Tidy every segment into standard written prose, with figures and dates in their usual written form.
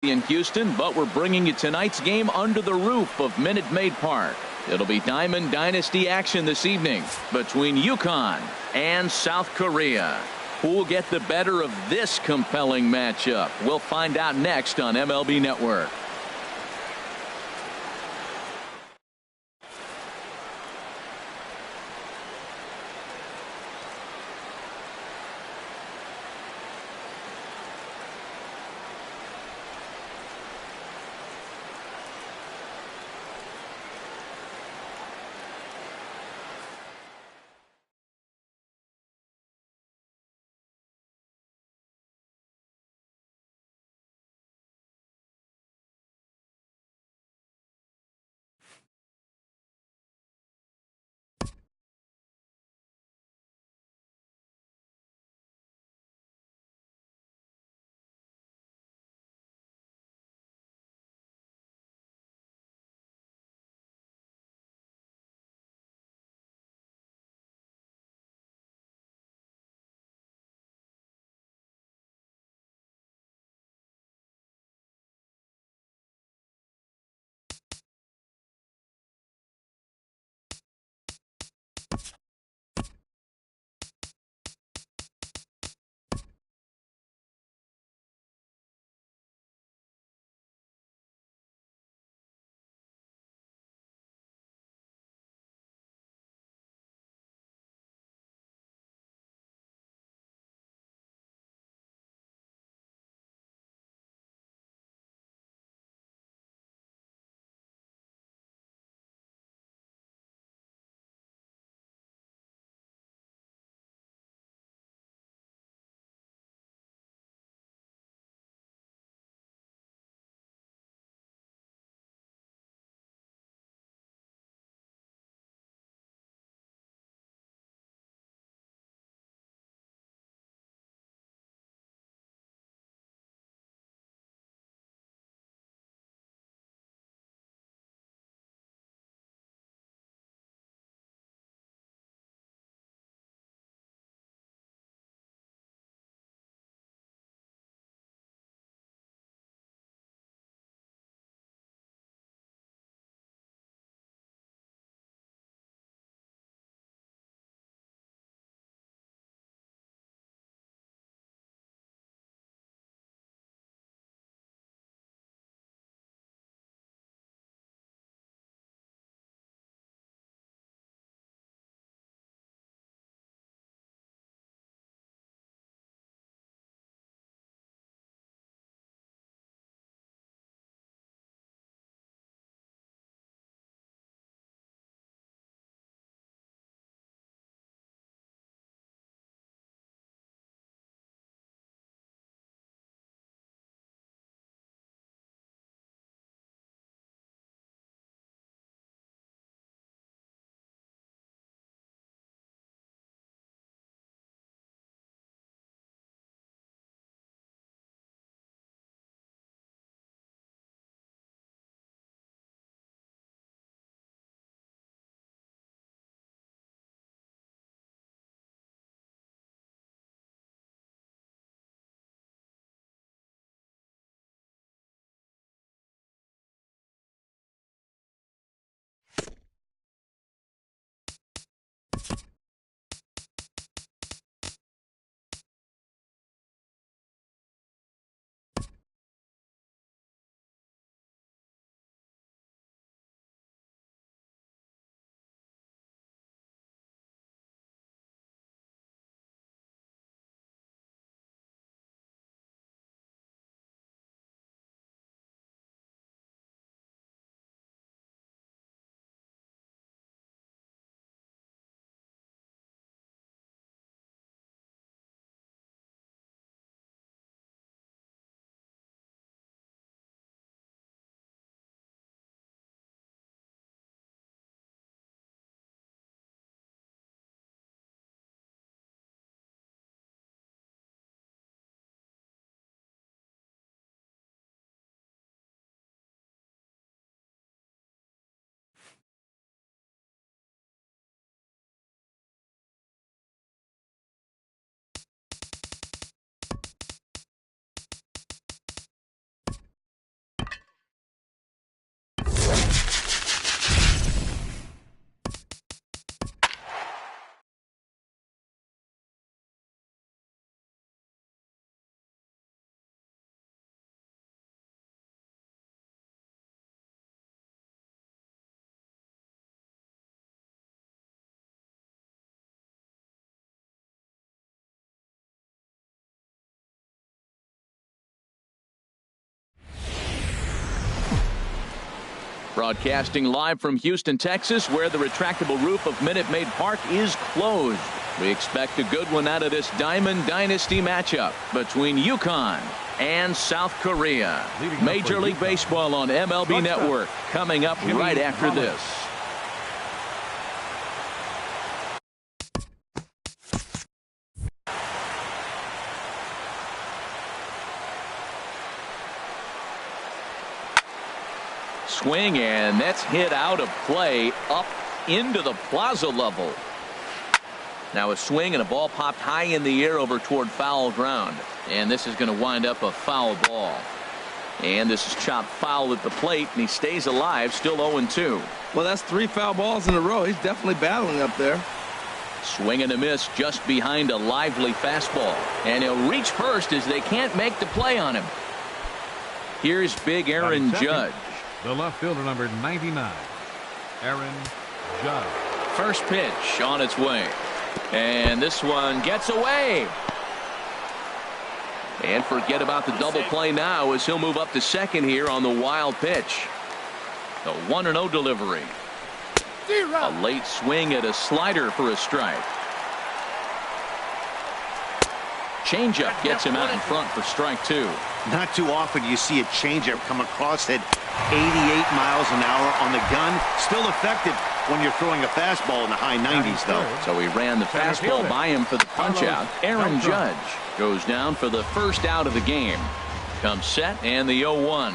in Houston, but we're bringing you tonight's game under the roof of Minute Maid Park. It'll be Diamond Dynasty action this evening between UConn and South Korea. Who will get the better of this compelling matchup? We'll find out next on MLB Network. Broadcasting live from Houston, Texas, where the retractable roof of Minute Maid Park is closed. We expect a good one out of this Diamond Dynasty matchup between UConn and South Korea. Major League Baseball on MLB Network coming up right after this. Swing, and that's hit out of play up into the plaza level. Now a swing and a ball popped high in the air over toward foul ground, and this is going to wind up a foul ball. And this is chopped foul at the plate, and he stays alive, still 0-2. Well, that's 3 foul balls in a row. He's definitely battling up there. Swing and a miss just behind a lively fastball, and he'll reach first as they can't make the play on him. Here's big Aaron Judge. The left fielder, number 99, Aaron Judge. First pitch on its way. And this one gets away. And forget about the double play now as he'll move up to second here on the wild pitch. The 1-0 delivery. A late swing at a slider for a strike. Changeup gets him out in front for strike 2. Not too often you see a changeup come across at 88 miles an hour on the gun. Still effective when you're throwing a fastball in the high 90s, though. So he ran the fastball by him for the punch-out. Aaron Judge goes down for the first out of the game. Comes set and the 0-1.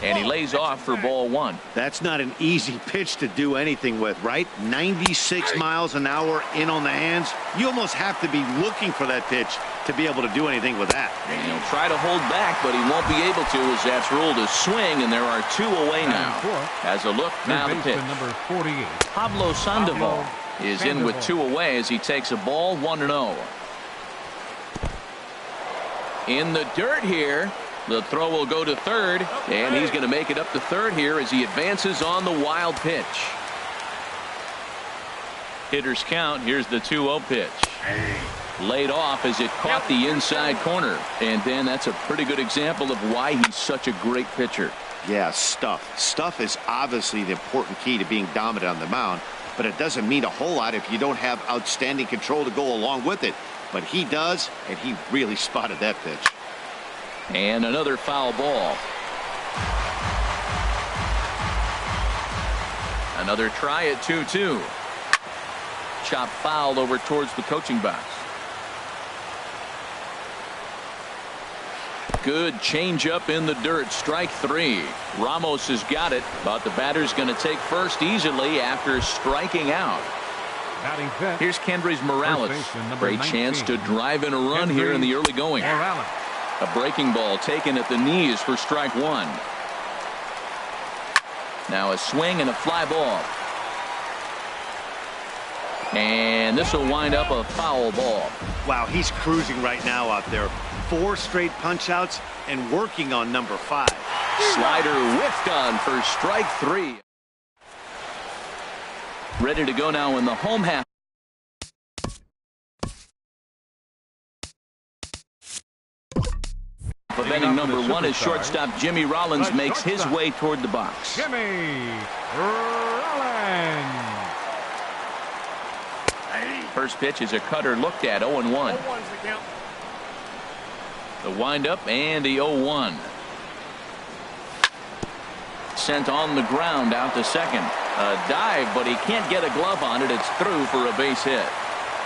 And he lays off for ball 1. That's not an easy pitch to do anything with, right? 96 miles an hour in on the hands. You almost have to be looking for that pitch to be able to do anything with that. And he'll try to hold back, but he won't be able to as that's ruled a swing, and there are 2 away now. As a look, now the pitch. Number 48. Pablo Sandoval is in with 2 away as he takes a ball, 1-0. In the dirt here. The throw will go to third, and he's going to make it up to third here as he advances on the wild pitch. Hitters count. Here's the 2-0 pitch. Laid off as it caught the inside corner. And then that's a pretty good example of why he's such a great pitcher. Yeah, stuff. Stuff is obviously the important key to being dominant on the mound, but it doesn't mean a whole lot if you don't have outstanding control to go along with it. But he does, and he really spotted that pitch. And another foul ball. Another try at 2-2. Chop foul over towards the coaching box. Good changeup in the dirt. Strike 3. Ramos has got it, but the batter's going to take first easily after striking out. Here's Kendrys Morales. Great chance to drive in a run here in the early going. A breaking ball taken at the knees for strike 1. Now a swing and a fly ball. And this will wind up a foul ball. Wow, he's cruising right now out there. 4 straight punch outs and working on number 5. Slider whiffed on for strike 3. Ready to go now in the home half. Of inning number 1 as shortstop Jimmy Rollins makes his way toward the box. Jimmy Rollins. First pitch is a cutter looked at, 0-1. The windup and the 0-1. Sent on the ground out to second. A dive, but he can't get a glove on it. It's through for a base hit.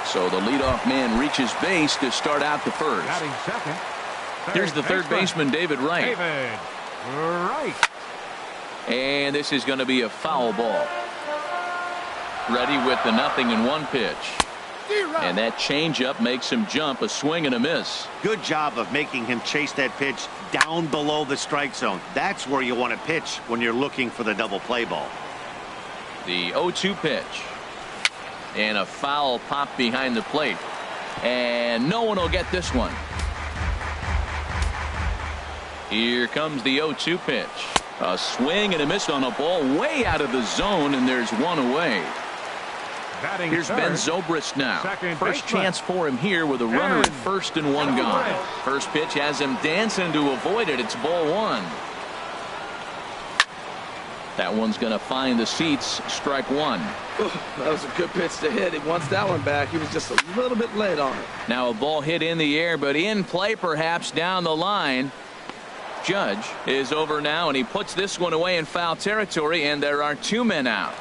So the leadoff man reaches base to start out the first. Batting second. Here's the third baseman, David Wright. David Wright. And this is going to be a foul ball. Ready with the 0-1 pitch. And that changeup makes him jump. A swing and a miss. Good job of making him chase that pitch down below the strike zone. That's where you want to pitch when you're looking for the double play ball. The 0-2 pitch. And a foul pop behind the plate. And no one will get this one. Here comes the 0-2 pitch. A swing and a miss on a ball way out of the zone, and there's one away. Here's Ben Zobrist now. First chance for him here with a runner at first and one gone. First pitch has him dancing to avoid it. It's ball 1. That one's going to find the seats. Strike one. That was a good pitch to hit. He wants that one back. He was just a little bit late on it. Now a ball hit in the air, but in play perhaps down the line. Judge is over now, and he puts this one away in foul territory, and there are 2 men out.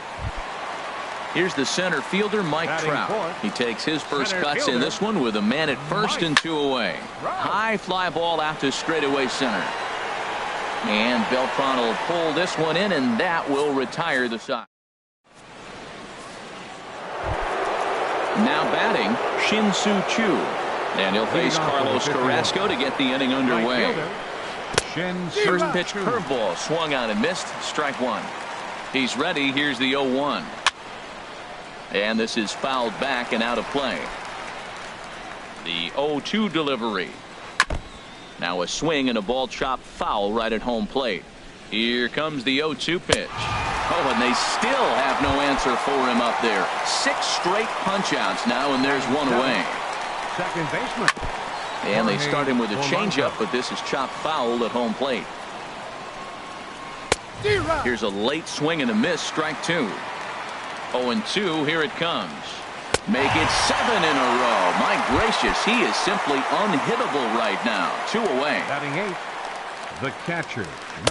Here's the center fielder, Mike Trout. He takes his first cuts in this one with a man at first and 2 away. High fly ball out to straightaway center. And Beltran will pull this one in, and that will retire the side. Now batting, Shin-Soo Choo. And he'll face Carlos Carrasco to get the inning underway. First pitch curveball swung on and missed. Strike one. He's ready. Here's the 0-1. And this is fouled back and out of play. The 0-2 delivery. Now a swing and a ball chopped foul right at home plate. Here comes the 0-2 pitch. Oh, and they still have no answer for him up there. 6 straight punch outs now, and there's one away. Second baseman. And they start him with a changeup, but this is chopped foul at home plate. Here's a late swing and a miss. Strike 2. 0-2. Here it comes. Make it 7 in a row. My gracious, he is simply unhittable right now. 2 away. Batting 8th, the catcher,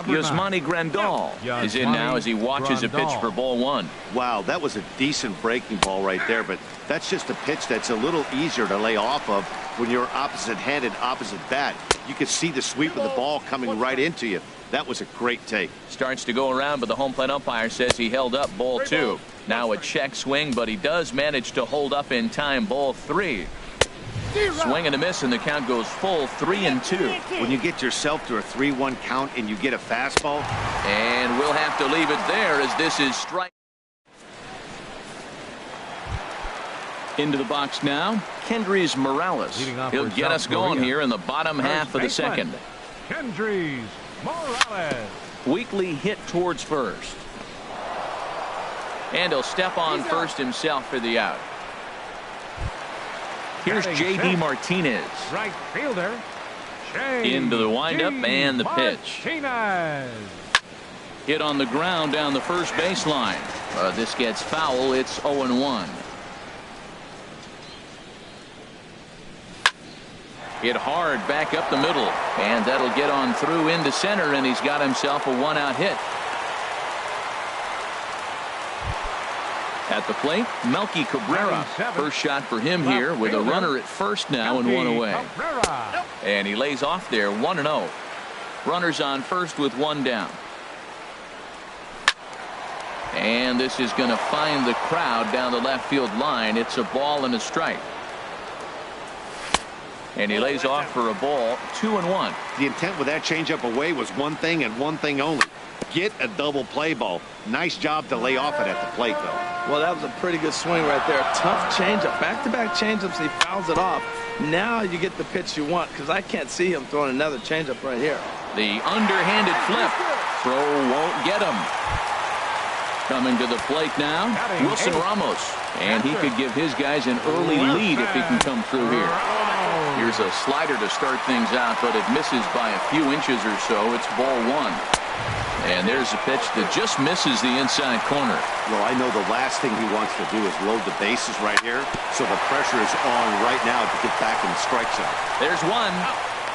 Yasmani Grandal is in now as he watches a pitch for ball 1. Wow, that was a decent breaking ball right there, but that's just a pitch that's a little easier to lay off of when you're opposite-handed, opposite bat. You can see the sweep of the ball coming right into you. That was a great take. Starts to go around, but the home plate umpire says he held up ball 2. Now a check swing, but he does manage to hold up in time ball 3. Swing and a miss, and the count goes full 3-2. When you get yourself to a 3-1 count and you get a fastball. And we'll have to leave it there as this is strike. Into the box now, Kendrys Morales. He'll get us going here in the bottom half of the second. Kendrys Morales. Weekly hit towards first. And he'll step on first himself for the out. Here's J.D. Martinez. Right fielder. Into the windup and the pitch. Hit on the ground down the first baseline. This gets foul. It's 0-1. Hit hard back up the middle, and that'll get on through into center, and he's got himself a 1-out hit. At the plate, Melky Cabrera. First shot for him here with a runner at first now and 1 away. And he lays off there, 1-0. Runners on first with 1 down. And this is going to find the crowd down the left field line. It's a ball and a strike. And he lays off for a ball, 2-1. The intent with that changeup away was one thing and one thing only. Get a double play ball. Nice job to lay off it at the plate, though. Well, that was a pretty good swing right there. Tough changeup. Back-to-back changeups, he fouls it off. Now you get the pitch you want, because I can't see him throwing another changeup right here. The underhanded flip. Throw won't get him. Coming to the plate now, Wilson Ramos. And he could give his guys an early lead if he can come through here. Here's a slider to start things out, but it misses by a few inches or so. It's ball 1. And there's a pitch that just misses the inside corner. Well, I know the last thing he wants to do is load the bases right here, so the pressure is on right now to get back in the strike zone. There's one.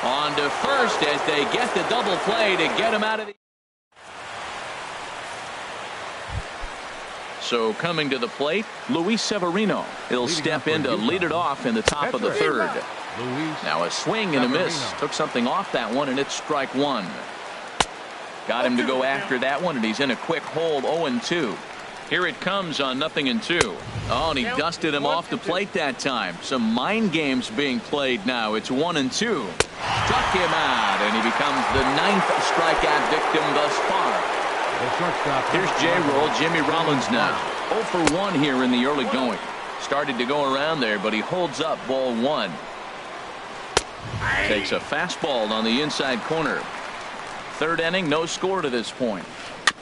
On to first as they get the double play to get him out of the... So coming to the plate, Luis Severino. He'll step in to lead it off in the top of the third. Now a swing and a miss. Took something off that one, and it's strike 1. Got him to go after that one, and he's in a quick hold, 0-2. Here it comes on 0-2. Oh, and he dusted him off the plate that time. Some mind games being played now. It's 1-2. Struck him out, and he becomes the 9th strikeout victim thus far. Here's J-Roll, Jimmy Rollins now. 0 for 1 here in the early going. Started to go around there, but he holds up ball 1. Takes a fastball on the inside corner. Third inning, no score to this point.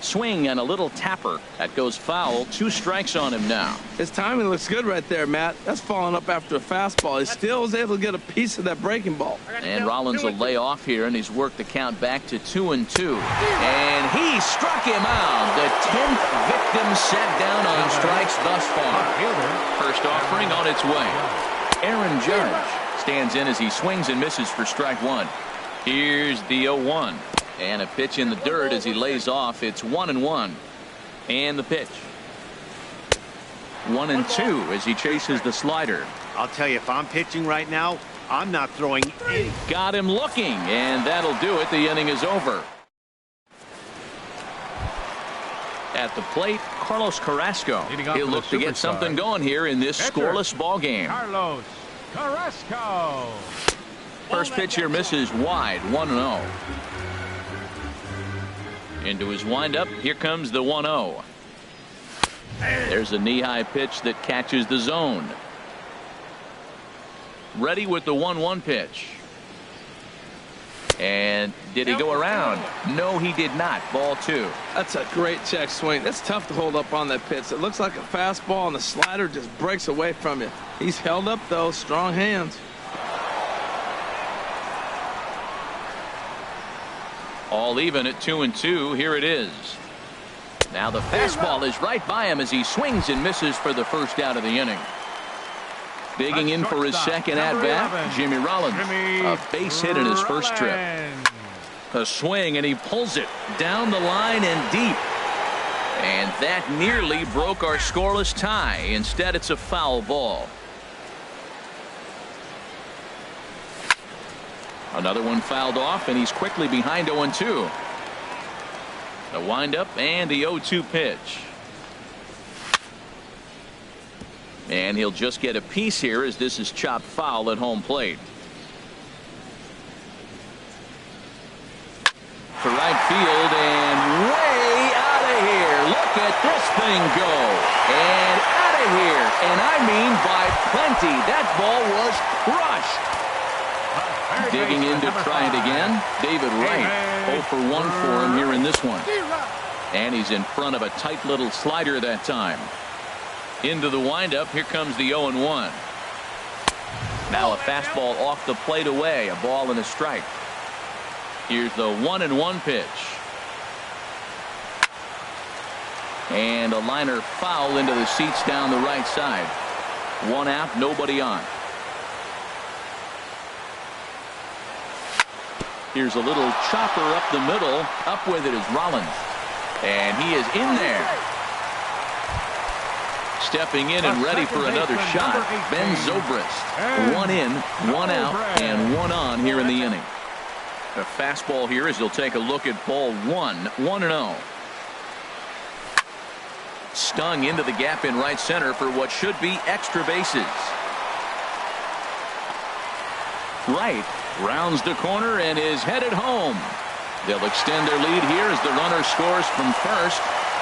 Swing and a little tapper. That goes foul. 2 strikes on him now. His timing looks good right there, Matt. That's following up after a fastball. He still was able to get a piece of that breaking ball. And Rollins will lay off here, and he's worked the count back to 2-2. And he struck him out. The 10th victim set down on strikes thus far. First offering on its way. Aaron Judge stands in as he swings and misses for strike 1. Here's the 0-1. And a pitch in the dirt as he lays off. It's 1-1. And the pitch. 1-2 as he chases the slider. I'll tell you, if I'm pitching right now, I'm not throwing any. Got him looking, and that'll do it. The inning is over. At the plate, Carlos Carrasco. He'll look to get something going here in this scoreless ball game. Carlos Carrasco. First pitch here misses wide. 1-0. Into his windup. Here comes the 1-0. There's a knee-high pitch that catches the zone. Ready with the 1-1 pitch. And did he go around? No, he did not. Ball 2. That's a great check swing. That's tough to hold up on that pitch. It looks like a fastball, and the slider just breaks away from you. He's held up, though. Strong hands. All even at 2-2. Here it is. Now the fastball is right by him as he swings and misses for the first out of the inning. Digging in for his second at-bat, Jimmy Rollins. A base hit in his first trip. A swing, and he pulls it down the line and deep. And that nearly broke our scoreless tie. Instead, it's a foul ball. Another one fouled off, and he's quickly behind 0-2. The windup and the 0-2 pitch. And he'll just get a piece here as this is chopped foul at home plate. To right field and way out of here. Look at this thing go. And out of here. And I mean by plenty. That ball was crushed. Digging in to try it again. David Wright. 0 for 1 for him here in this one. And he's in front of a tight little slider that time. Into the windup. Here comes the 0-1. Now a fastball off the plate away. A ball and a strike. Here's the 1-1 pitch. And a liner foul into the seats down the right side. 1 out, nobody on. Here's a little chopper up the middle. Up with it is Rollins. And he is in there. Stepping in and ready for another shot. Ben Zobrist. 1 in, 1 out, and 1 on here in the inning. A fastball here as he'll take a look at ball 1. 1-0. Stung into the gap in right center for what should be extra bases. Wright rounds the corner and is headed home. They'll extend their lead here as the runner scores from first.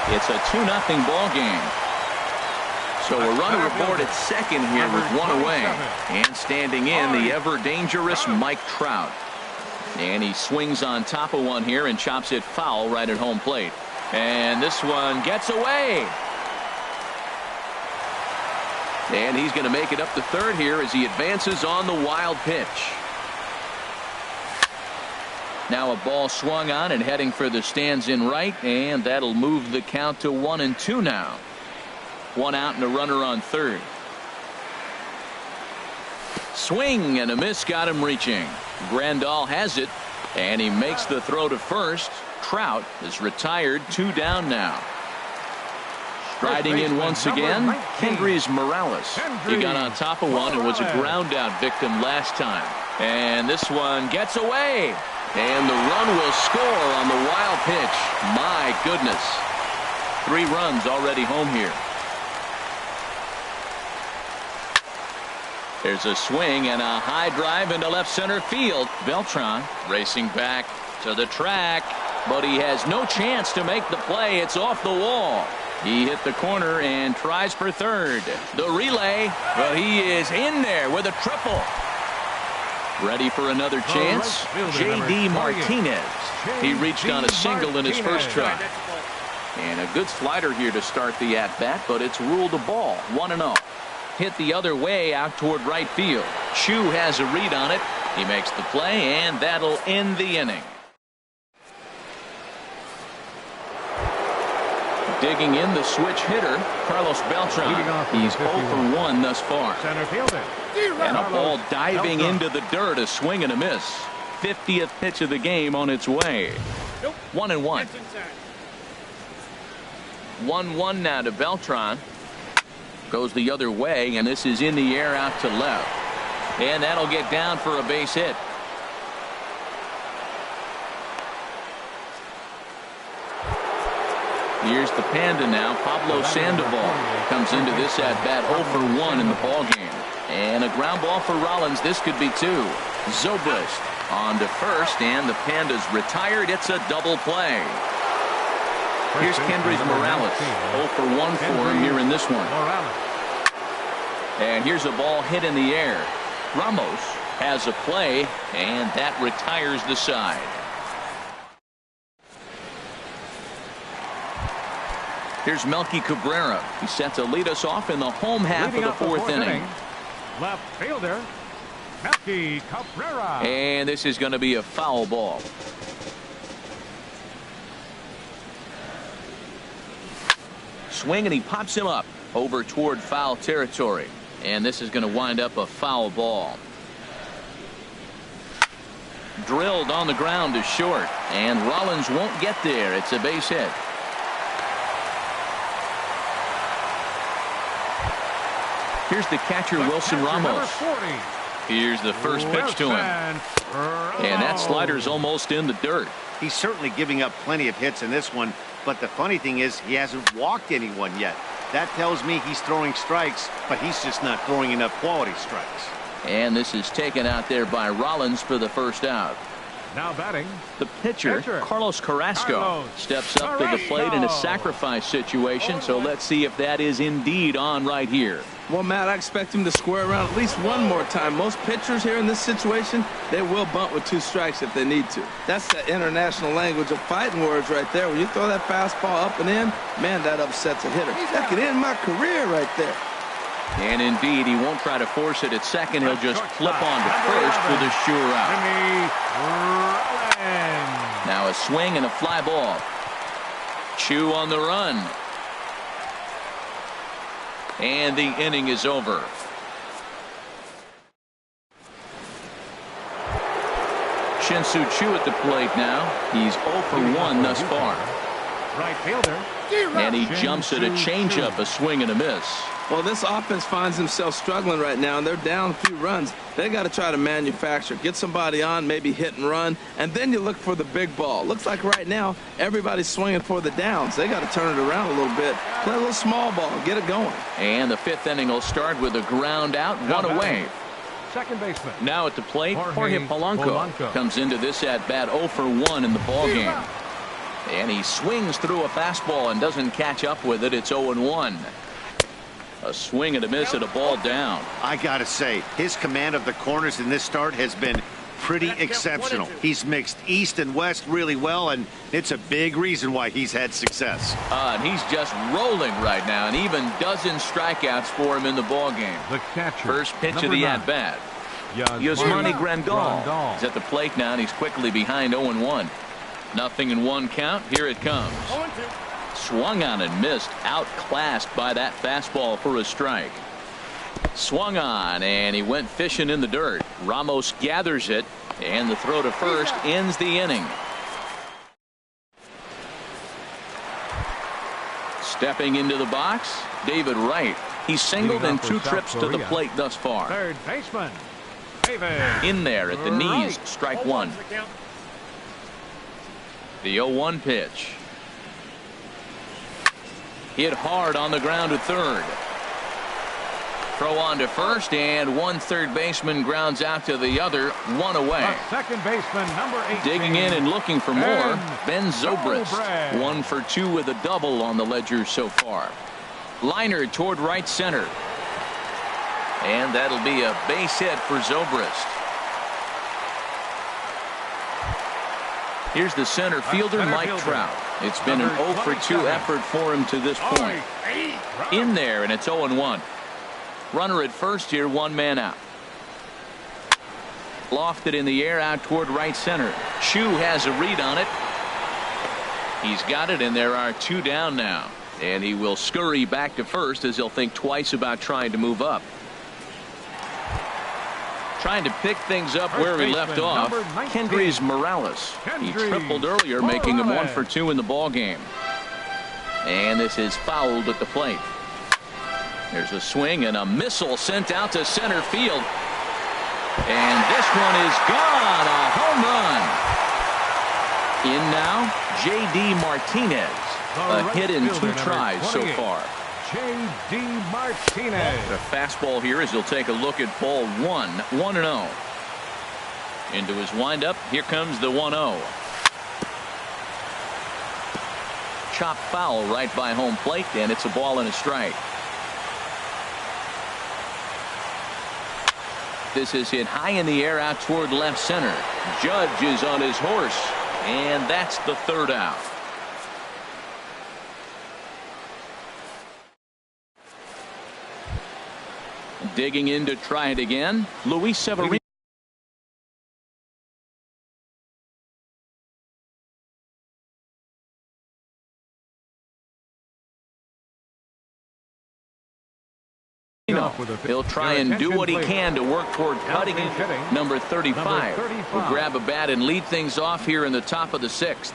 It's a 2-0 ball game. So a runner aboard at second here with 1 away. And standing in, the ever-dangerous Mike Trout. And he swings on top of one here and chops it foul right at home plate. And this one gets away. And he's going to make it up to third here as he advances on the wild pitch. Now a ball swung on and heading for the stands in right, and that'll move the count to 1-2 now. 1 out and a runner on third. Swing and a miss got him reaching. Grandal has it, and he makes the throw to first. Trout is retired, 2 down now. Striding in once again, Kendrys Morales. He got on top of one and was a ground out victim last time. And this one gets away. And the run will score on the wild pitch. My goodness. 3 runs already home here. There's a swing and a high drive into left center field. Beltran racing back to the track, but he has no chance to make the play. It's off the wall. He hit the corner and tries for third. The relay, well, he is in there with a triple. Ready for another chance. J.D. Martinez. He reached on a single in his first try. And a good slider here to start the at-bat, but it's ruled a ball. 1-0. Hit the other way out toward right field. Chu has a read on it. He makes the play, and that'll end the inning. Digging in the switch hitter, Carlos Beltran. He's 0 for 1 thus far. Center fielder. And a ball diving into the dirt, a swing and a miss. 50th pitch of the game on its way. 1-1. 1-1 now to Beltran. Goes the other way, and this is in the air out to left. And that'll get down for a base hit. Here's the Panda now. Pablo Sandoval comes into this at-bat 0 for 1 in the ballgame. And a ground ball for Rollins. This could be 2. Zobrist on to first, and the Panda's retired. It's a double play. Here's Kendrys Morales. 0 for 1 for him here in this one. And here's a ball hit in the air. Ramos has a play, and that retires the side. Here's Melky Cabrera. He's set to lead us off in the home half of the fourth inning. Left fielder, Melky Cabrera. And this is going to be a foul ball. Swing, and he pops him up over toward foul territory. And this is going to wind up a foul ball. Drilled on the ground to short. And Rollins won't get there. It's a base hit. Here's the catcher, Wilson Ramos. Here's the first pitch to him. And that slider's almost in the dirt. He's certainly giving up plenty of hits in this one, but the funny thing is he hasn't walked anyone yet. That tells me he's throwing strikes, but he's just not throwing enough quality strikes. And this is taken out there by Rollins for the first out. Now batting, the pitcher, Carlos Carrasco, steps up to the plate in a sacrifice situation. So let's see if that is indeed on right here. Well, Matt, I expect him to square around at least one more time. Most pitchers here in this situation, they will bunt with 2 strikes if they need to. That's the international language of fighting words right there. When you throw that fastball up and in, man, that upsets a hitter. That could end my career right there. And indeed, he won't try to force it at second. He'll just flip on to first for the sure out. Now a swing and a fly ball. Chu on the run. And the inning is over. Shin-Soo Choo at the plate now. He's 0 for 1 thus far. Right fielder. And he jumps at a changeup, a swing and a miss. Well, this offense finds themselves struggling right now, and they're down a few runs. They got to try to manufacture, get somebody on, maybe hit and run, and then you look for the big ball. Looks like right now everybody's swinging for the downs. They got to turn it around a little bit, play a little small ball, get it going. And the 5th inning will start with a ground out, 1 away. Second baseman. Now at the plate, Jorge Polanco comes into this at bat 0 for 1 in the ball game. And he swings through a fastball and doesn't catch up with it. It's 0-1. A swing and a miss at a ball down. I gotta say, his command of the corners in this start has been pretty exceptional. He's mixed east and west really well, and it's a big reason why he's had success. And he's just rolling right now, and even dozen strikeouts for him in the ball game. The catcher, first pitch of the at-bat. Yasmani Grandal is at the plate now, and he's quickly behind 0-1. 0-1 count. Here it comes. Swung on and missed, outclassed by that fastball for a strike. Swung on, and he went fishing in the dirt. Ramos gathers it, and the throw to first ends the inning. Stepping into the box, David Wright. He's singled in 2 trips to the plate thus far. Third baseman, David. In there at the knees, strike 1. The 0-1 pitch. Hit hard on the ground to third. Throw on to first, and one third baseman grounds out to the other, 1 away. Second baseman, number 18. Digging in and looking for more, Ben Zobrist. 1 for 2 with a double on the ledger so far. Liner toward right center. And that'll be a base hit for Zobrist. Here's the center fielder, Mike Trout. It's been an 0 for 2 effort for him to this point. In there, and it's 0-1. Runner at first here, 1 man out. Lofted in the air out toward right center. Chu has a read on it. He's got it, and there are 2 down now. And he will scurry back to first as he'll think twice about trying to move up. Trying to pick things up where he left off. Kendrys Morales. He tripled earlier, making him 1 for 2 in the ball game. And this is fouled at the plate. There's a swing and a missile sent out to center field. And this one is gone. A home run. In now, J.D. Martinez. A hit in 2 tries so far. J.D. Martinez. A fastball here as he'll take a look at ball 1. 1-0. Into his windup. Here comes the 1-0. Chop foul right by home plate, and it's a ball and a strike. This is hit high in the air out toward left center. Judge is on his horse, and that's the 3rd out. Digging in to try it again, Luis Severino. He'll try and do what he can to work toward cutting it. Number 35 will grab a bat and lead things off here in the top of the 6th.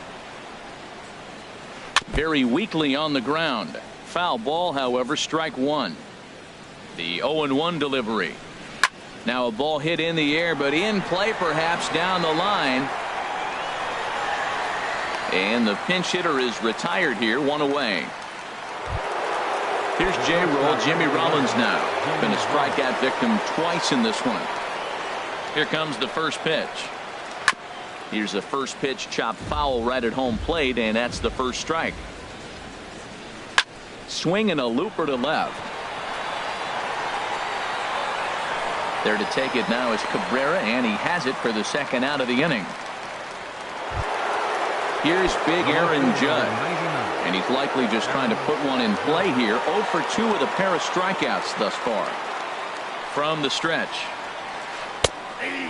Very weakly on the ground. Foul ball, however, strike 1. The 0-1 delivery. Now a ball hit in the air, but in play perhaps down the line. And the pinch hitter is retired here, 1 away. Here's J-Roll, Jimmy Rollins now. Been a strikeout victim twice in this one. Here comes the first pitch. Here's the first pitch, chop foul right at home plate, and that's the first strike. Swing and a looper to left. There to take it now is Cabrera, and he has it for the 2nd out of the inning. Here's big Aaron Judge. And he's likely just trying to put one in play here. 0 for 2 with a pair of strikeouts thus far. From the stretch.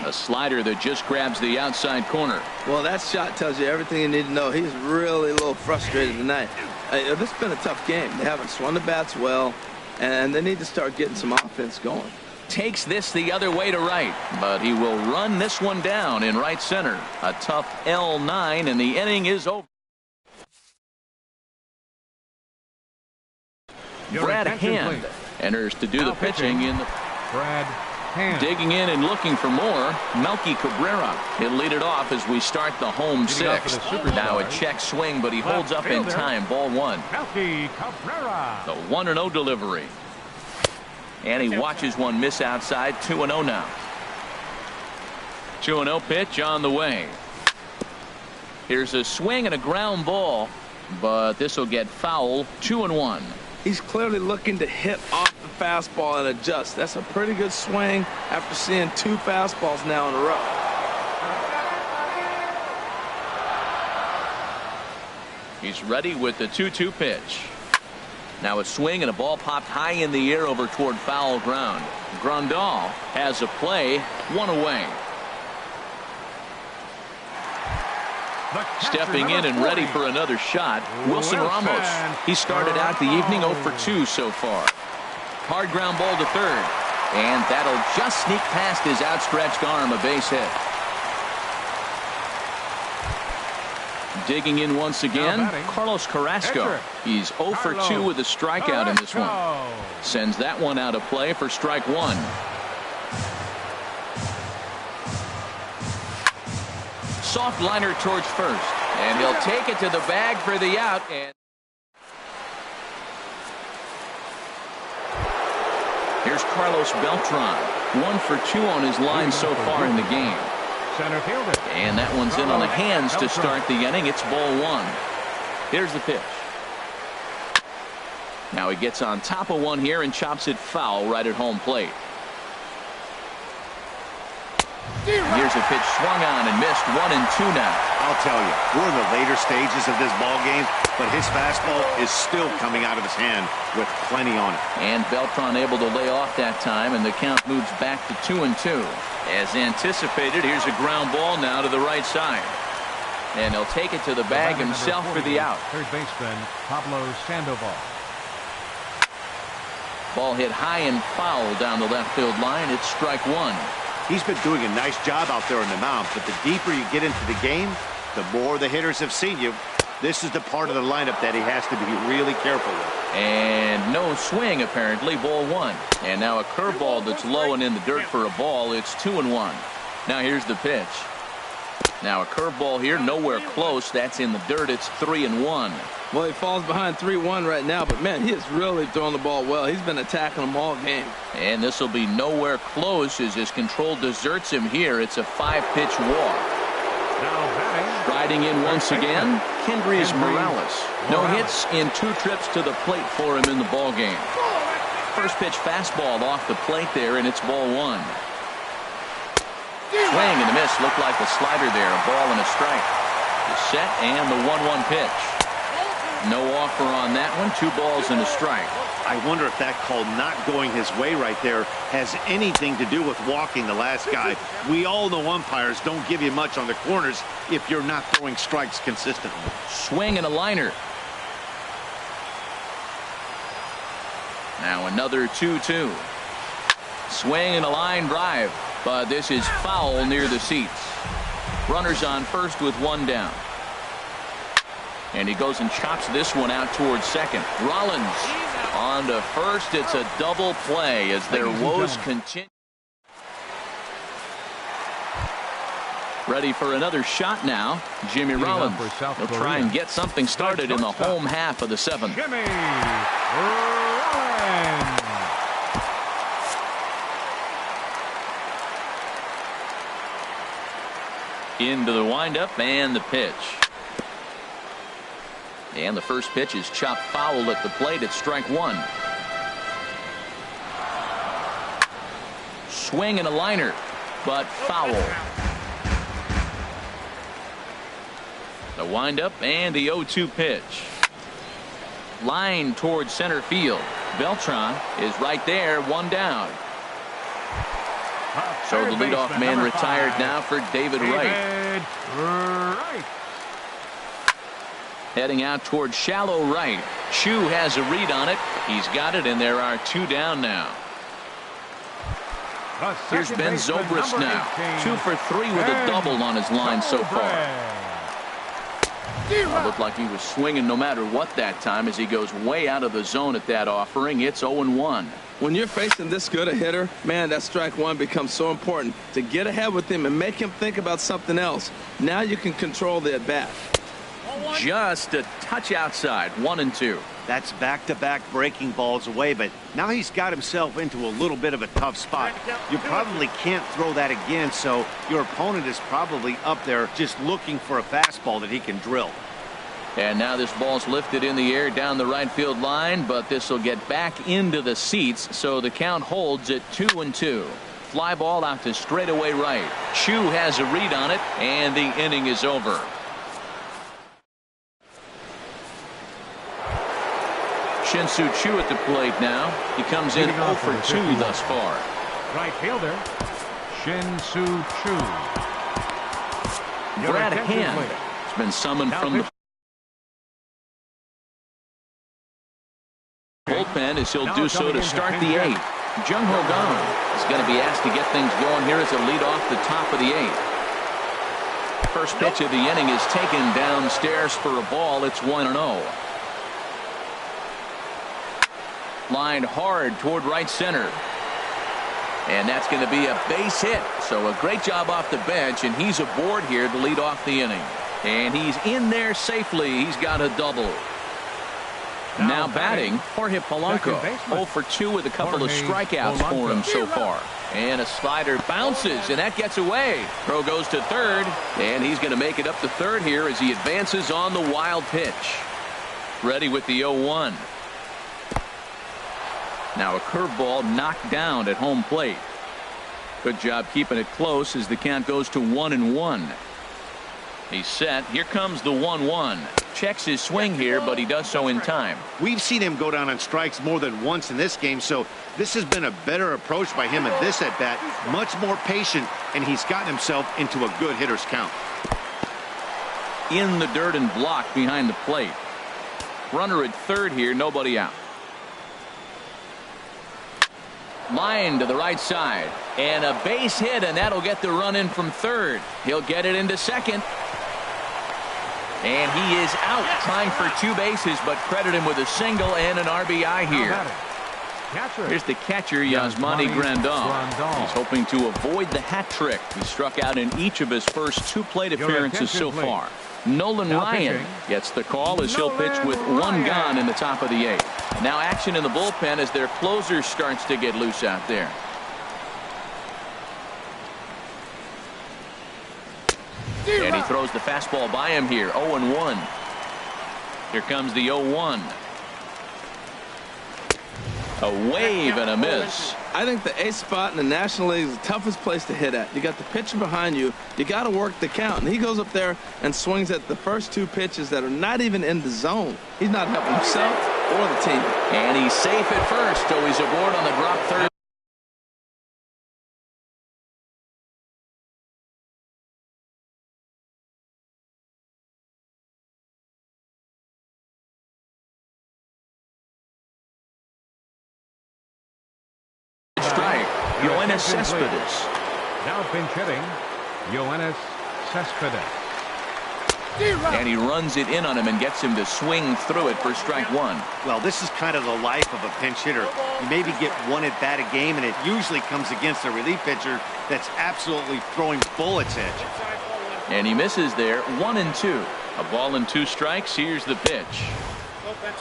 A slider that just grabs the outside corner. Well, that shot tells you everything you need to know. He's really a little frustrated tonight. This has been a tough game. They haven't swung the bats well, and they need to start getting some offense going. Takes this the other way to right, but he will run this one down in right center. A tough L9, and the inning is over. Brad Hand enters to do the pitching in the Brad Hand. Digging in and looking for more, Melky Cabrera. He'll lead it off as we start the home 6th. Now a check swing, but he holds up in time. Ball 1. Melky Cabrera. The 1-0 delivery. And he watches one miss outside. 2-0 now. 2-0 pitch on the way. Here's a swing and a ground ball, but this will get foul. 2-1. He's clearly looking to hit off the fastball and adjust. That's a pretty good swing after seeing 2 fastballs now in a row. He's ready with the 2-2 pitch. Now a swing and a ball popped high in the air over toward foul ground. Grandal has a play, 1 away. Stepping in and ready for another shot, Wilson Ramos. He started out the evening 0 for 2 so far. Hard ground ball to third, and that'll just sneak past his outstretched arm, a base hit. Digging in once again, Carlos Carrasco. He's 0 for 2 with a strikeout in this one. Sends that one out of play for strike 1. Soft liner towards first, and he'll take it to the bag for the out. And here's Carlos Beltran, 1 for 2 on his line so far in the game. Center fielder. And that one's in on the hands to start the inning. It's ball 1. Here's the pitch. Now he gets on top of one here and chops it foul right at home plate. Here's a pitch swung on and missed. 1-2 now. I'll tell you, we're in the later stages of this ball game, but his fastball is still coming out of his hand with plenty on it. And Beltran able to lay off that time, and the count moves back to 2-2. As anticipated, here's a ground ball now to the right side. And he'll take it to the bag himself for the out. Third baseman Pablo Sandoval. Ball hit high and foul down the left field line. It's strike one. He's been doing a nice job out there on the mound, but the deeper you get into the game, the more the hitters have seen you. This is the part of the lineup that he has to be really careful with. And no swing, apparently. Ball one. And now a curveball that's low and in the dirt for a ball. It's 2-1. Now here's the pitch. Now a curveball here, nowhere close. That's in the dirt. It's 3-1. Well, he falls behind 3-1 right now, but man, he is really throwing the ball well. He's been attacking them all game. And this will be nowhere close as his control deserts him here. It's a 5-pitch walk. Striding in once again, Kendrys Morales. No hits in 2 trips to the plate for him in the ball game. First pitch fastball off the plate there, and it's ball one. Swing and a miss. Looked like a slider there. A ball and a strike. The set and the 1-1 pitch. No offer on that one. 2 balls and a strike. I wonder if that call not going his way right there has anything to do with walking the last guy. We all know umpires don't give you much on the corners if you're not throwing strikes consistently. Swing and a liner. Now another 2-2. Swing and a line drive. But this is foul near the seats. Runners on first with 1 down. And he goes and chops this one out towards second. Rollins on to first. It's a double play as their woes continue. Ready for another shot now. Jimmy Rollins. He'll try and get something started in the home half of the 7th. Jimmy Rollins. Into the windup and the pitch. And the first pitch is chopped foul at the plate. It's strike one. Swing and a liner, but foul. The windup and the 0-2 pitch. Line towards center field. Beltran is right there, 1 down. So the leadoff man retired now for David Wright. Heading out towards shallow right. Chu has a read on it. He's got it, and there are 2 down now. Here's Ben Zobrist now. 2 for 3 with a double on his line so far. Looked like he was swinging no matter what that time as he goes way out of the zone at that offering. It's 0-1. When you're facing this good a hitter, man, that strike one becomes so important to get ahead with him and make him think about something else. Now you can control the at-bat. Just a touch outside. 1-2. That's back-to-back breaking balls away, but now he's got himself into a little bit of a tough spot. You probably can't throw that again, so your opponent is probably up there just looking for a fastball that he can drill. And now this ball's lifted in the air down the right field line, but this will get back into the seats, so the count holds at 2-2. Fly ball out to straightaway right. Chu has a read on it, and the inning is over. Shin-Soo Choo at the plate now. He comes in 0 for 2 thus far. Right fielder, Shin-Soo Choo. Brad Hand has been summoned from the bullpen as he'll do so to start the 8th. Jung Ho Kang is going to be asked to get things going here as a lead off the top of the 8th. First pitch of the inning is taken downstairs for a ball. It's 1-0. Lined hard toward right center. And that's going to be a base hit. So a great job off the bench, and he's aboard here to lead off the inning. And he's in there safely. He's got a double. Now batting, Jorge Polanco. 0 for 2 with a couple of strikeouts for him so far. And a slider bounces, and that gets away. Throw goes to third, and he's going to make it up to third here as he advances on the wild pitch. Ready with the 0-1. Now a curveball knocked down at home plate. Good job keeping it close as the count goes to 1-1. He's set. Here comes the 1-1. Checks his swing here, but he does so in time. We've seen him go down on strikes more than once in this game, so this has been a better approach by him at this at-bat. Much more patient, and he's gotten himself into a good hitter's count. In the dirt and blocked behind the plate. Runner at third here, nobody out. Line to the right side. And a base hit, and that'll get the run in from third. He'll get it into second. And he is out trying for 2 bases, but credit him with a single and an RBI here. Here's the catcher, Yasmani Grandal. He's hoping to avoid the hat trick. He struck out in each of his first 2 plate appearances so far. Nolan Ryan gets the call as he'll pitch with 1 gone in the top of the 8th. Now action in the bullpen as their closer starts to get loose out there. And he throws the fastball by him here. 0-1. Here comes the 0-1. A wave and a miss. I think the 8th spot in the National League is the toughest place to hit at. You got the pitcher behind you. You got to work the count. And he goes up there and swings at the first 2 pitches that are not even in the zone. He's not helping himself or the team. And he's safe at first, so he's aboard on the drop third. Cespedes. Now pinch hitting, Yoenis Cespedes. And he runs it in on him and gets him to swing through it for strike 1. Well, this is kind of the life of a pinch hitter. You maybe get 1 at bat a game, and it usually comes against a relief pitcher that's absolutely throwing bullets at you. And he misses there. 1-2. A ball and 2 strikes. Here's the pitch.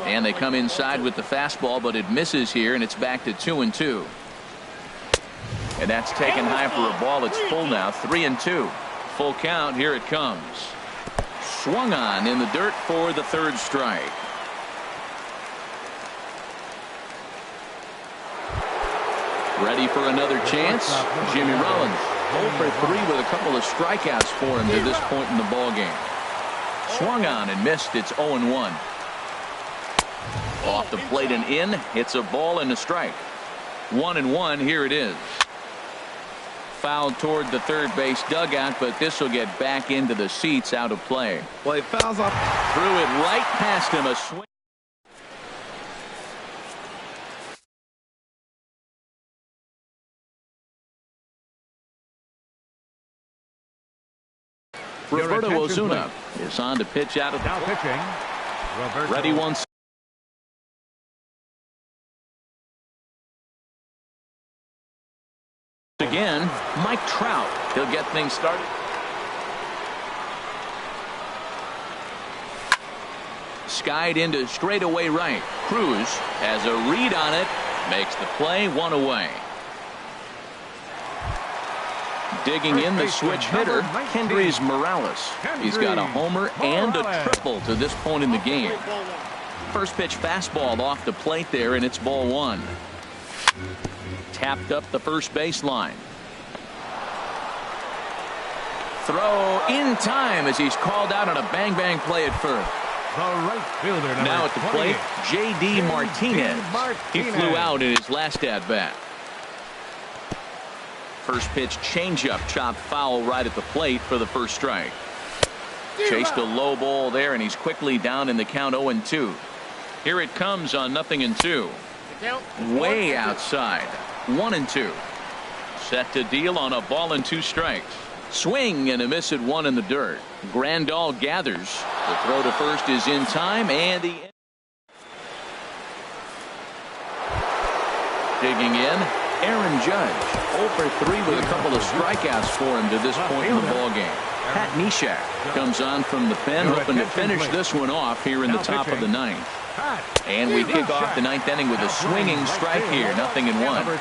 And they come inside with the fastball, but it misses here, and it's back to 2-2. And that's taken high for a ball. It's full now. 3-2. Full count. Here it comes. Swung on in the dirt for the 3rd strike. Ready for another chance. Jimmy Rollins 0 for 3 with a couple of strikeouts for him to this point in the ball game. Swung on and missed. It's 0-1. Off the plate and in. It's a ball and a strike. 1-1. Here it is. Fouled toward the third base dugout, but this will get back into the seats, out of play. Well, he fouls off. Threw it right past him. A swing. Roberto Ozuna is on to pitch out of the now pitching. Roberto. Ready once. Again, Mike Trout. He'll get things started. Skied into straightaway right. Cruz has a read on it. Makes the play. 1 away. Digging in the switch hitter, Kendrys Morales. He's got a homer and a triple to this point in the game. First pitch fastball off the plate there, and it's ball 1. Tapped up the first baseline. Throw in time as he's called out on a bang-bang play at first. The right fielder, now at the plate, J.D. Martinez. He flew out in his last at-bat. First pitch changeup chopped foul right at the plate for the first strike. Chased a low ball there, and he's quickly down in the count. 0-2. Here it comes on 0-2. Way outside. 1-2. Set to deal on a ball and 2 strikes. Swing and a miss at 1 in the dirt. Grandal gathers. The throw to first is in time, and the digging in. Aaron Judge 0 for 3 with a couple of strikeouts for him to this point in the ballgame. Pat Neshek comes on from the pen, hoping to finish this one off here in the top of the 9th. And we kick off the 9th inning with a swinging strike here. 0-1.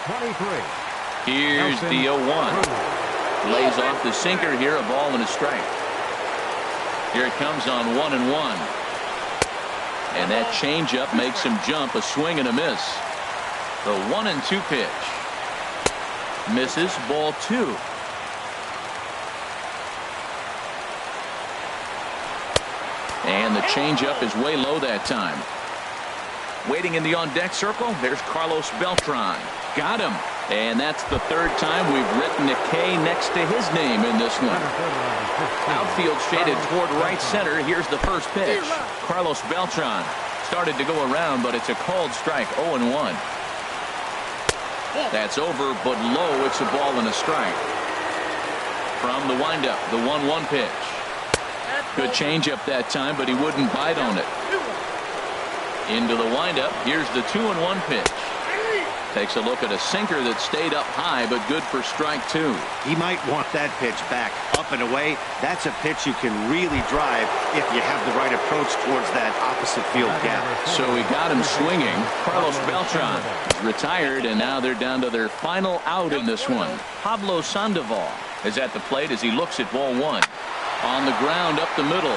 Here's the 0-1. Lays off the sinker here, a ball and a strike. Here it comes on 1-1. And that changeup makes him jump. A swing and a miss. The 1-2 pitch. Misses, ball 2. And the changeup is way low that time. Waiting in the on-deck circle, there's Carlos Beltran. Got him. And that's the third time we've written a K next to his name in this one. Outfield shaded toward right center. Here's the first pitch. Carlos Beltran started to go around, but it's a called strike, 0-1. That's over, but low. It's a ball and a strike. From the windup, the 1-1 pitch. Good changeup that time, but he wouldn't bite on it. Into the windup. Here's the 2-1 pitch. Takes a look at a sinker that stayed up high, but good for strike 2. He might want that pitch back up and away. That's a pitch you can really drive if you have the right approach towards that opposite field gap. So he got him swinging. Carlos Beltran is retired, and now they're down to their final out in this one. Pablo Sandoval is at the plate as he looks at ball 1. On the ground up the middle,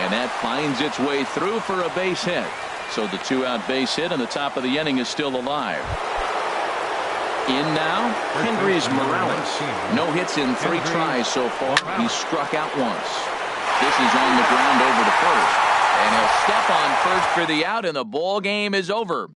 and that finds its way through for a base hit. So the 2-out base hit, and the top of the inning is still alive. In now, Hendrys Morales. No hits in 3 tries so far. He struck out once. This is on the ground over to first. And he'll step on first for the out, and the ball game is over.